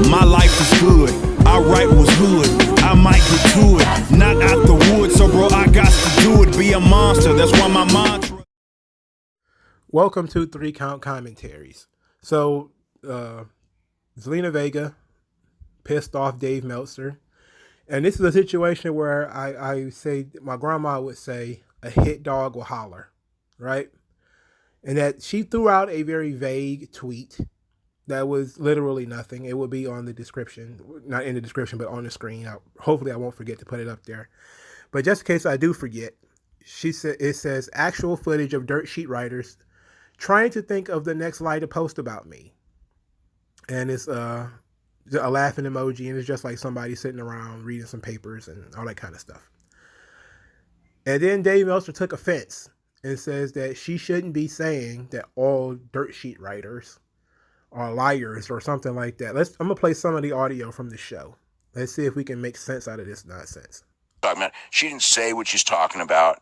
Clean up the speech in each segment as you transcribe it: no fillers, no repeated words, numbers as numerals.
My life is good. I write was hood. I might get to it. Not out the woods, so bro, I got to do it. Be a monster. That's why my mantra. Welcome to 3 Count Commentaries. So, Zelina Vega pissed off Dave Meltzer. And this is a situation where I say, my grandma would say, a hit dog will holler, right? And that she threw out a very vague tweet that was literally nothing. It will be on the description, not in the description, but on the screen. Hopefully I won't forget to put it up there. But just in case I do forget, it says actual footage of dirt sheet writers trying to think of the next lie to post about me. And it's a laughing emoji, and it's just like somebody sitting around reading some papers and all that kind of stuff. And then Dave Meltzer took offense and says that she shouldn't be saying that all dirt sheet writers are liars or something like that. I'm going to play some of the audio from the show. Let's see if we can make sense out of this nonsense. She didn't say what she's talking about.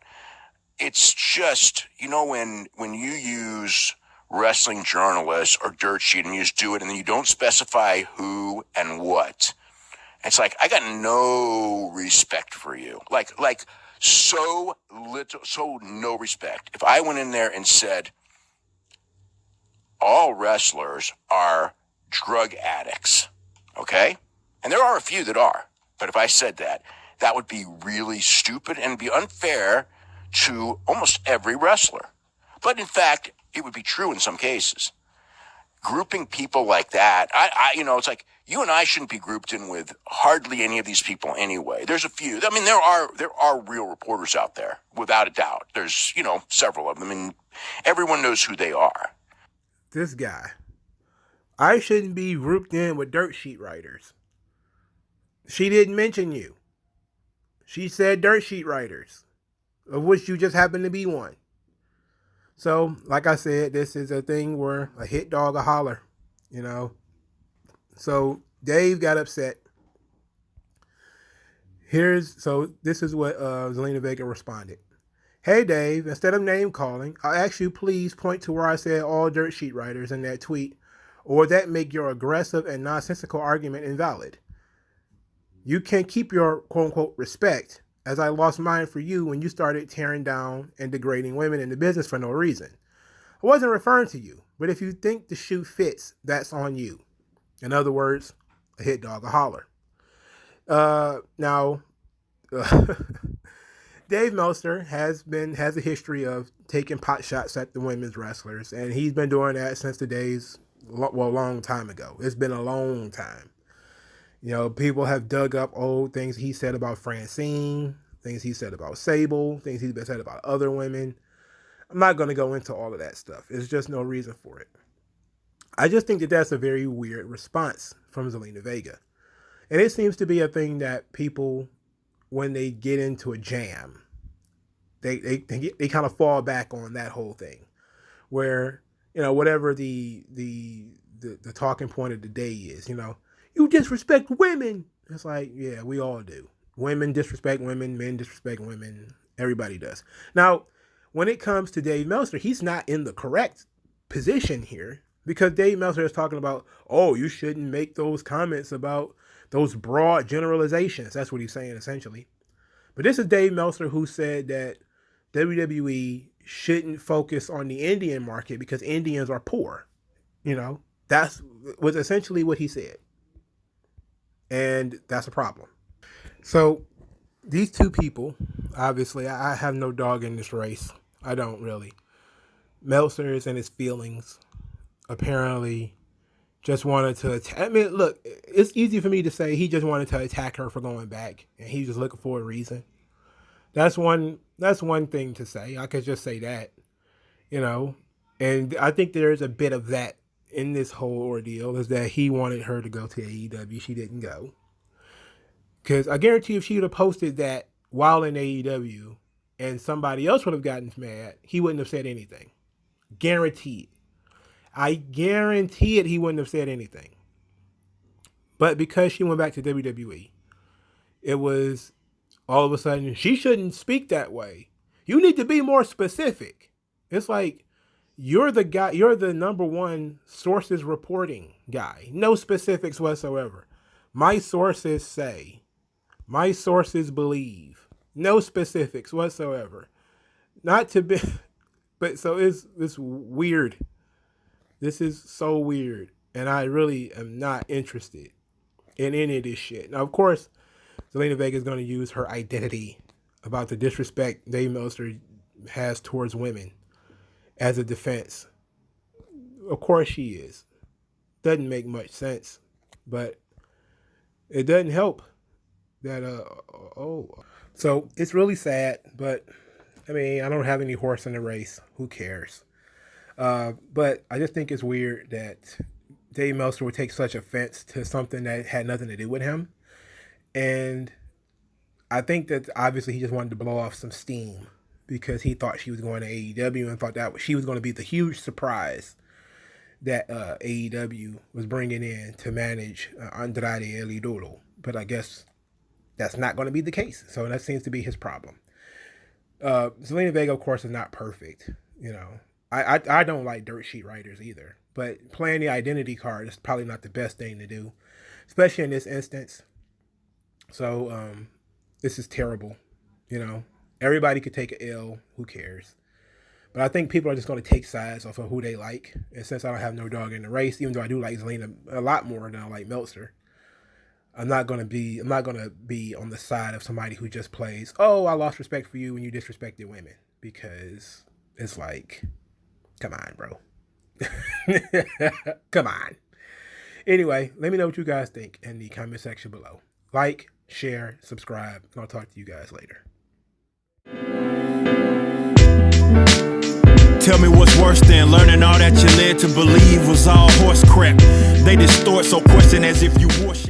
It's just, when you use wrestling journalists or dirt sheet and you just do it and then you don't specify who and what. It's like, I got no respect for you. Like so little, so no respect. If I went in there and said, all wrestlers are drug addicts, okay? And there are a few that are. But if I said that, that would be really stupid and be unfair to almost every wrestler. But in fact, it would be true in some cases. Grouping people like that, it's like you and I shouldn't be grouped in with hardly any of these people anyway. There's a few. I mean, there are real reporters out there, without a doubt. There's, several of them, and everyone knows who they are. This guy, I shouldn't be grouped in with dirt sheet writers. She didn't mention you. She said dirt sheet writers, of which you just happen to be one. So, like I said, this is a thing where a hit dog a holler, So Dave got upset. This is what Zelina Vega responded. Hey Dave, instead of name calling, I'll ask you please point to where I said all dirt sheet writers in that tweet, or would that make your aggressive and nonsensical argument invalid? You can keep your quote-unquote respect, as I lost mine for you when you started tearing down and degrading women in the business for no reason. I wasn't referring to you, but if you think the shoe fits, that's on you. In other words, a hit dog a holler. Dave Meltzer has a history of taking pot shots at the women's wrestlers, and he's been doing that since the days, a long time ago. It's been a long time. People have dug up old things he said about Francine, things he said about Sable, things he's been said about other women. I'm not going to go into all of that stuff. There's just no reason for it. I just think that that's a very weird response from Zelina Vega. And it seems to be a thing that people, when they get into a jam, they kind of fall back on that whole thing. Where, whatever the talking point of the day is, you disrespect women. It's like, yeah, we all do. Women disrespect women, men disrespect women. Everybody does. Now, when it comes to Dave Meltzer, he's not in the correct position here, because Dave Meltzer is talking about, you shouldn't make those comments about those broad generalizations. That's what he's saying, essentially. But this is Dave Meltzer who said that WWE shouldn't focus on the Indian market because Indians are poor. That was essentially what he said. And that's a problem. So these two people, obviously, I have no dog in this race. I don't really. Meltzer is in his feelings. Apparently just wanted to attack. I mean, look, it's easy for me to say he just wanted to attack her for going back, and he's just looking for a reason. That's one thing to say. I could just say that, and I think there's a bit of that in this whole ordeal, is that he wanted her to go to AEW. She didn't go. Because I guarantee if she would have posted that while in AEW and somebody else would have gotten mad, he wouldn't have said anything. Guaranteed. I guarantee it, he wouldn't have said anything. But because she went back to WWE, it was all of a sudden, she shouldn't speak that way. You need to be more specific. It's like, You're the guy. You're the number one sources reporting guy. No specifics whatsoever. My sources say. My sources believe. No specifics whatsoever. Not to be, but so it's weird. This is so weird, and I really am not interested in any of this shit. Now, of course, Zelina Vega is going to use her identity about the disrespect Dave Meltzer has towards women as a defense. Of course she is. Doesn't make much sense, but it doesn't help that so it's really sad, but I mean, I don't have any horse in the race. Who cares? But I just think it's weird that Dave Meltzer would take such offense to something that had nothing to do with him. And I think that obviously he just wanted to blow off some steam because he thought she was going to AEW and thought that she was going to be the huge surprise that AEW was bringing in to manage Andrade El Idolo. But I guess that's not going to be the case. So that seems to be his problem. Zelina Vega, of course, is not perfect. You know, I don't like dirt sheet writers either. But playing the identity card is probably not the best thing to do, especially in this instance. So this is terrible. You know, everybody could take an L. Who cares? But I think people are just going to take sides off of who they like. And since I don't have no dog in the race, even though I do like Zelina a lot more than I like Meltzer, I'm not going to be on the side of somebody who just plays, oh, I lost respect for you when you disrespected women. Because it's like, come on, bro. Come on. Anyway, let me know what you guys think in the comment section below. Like, share, subscribe, and I'll talk to you guys later. Tell me what's worse than learning all that you led to believe was all horse crap. They distort, so question as if you worship.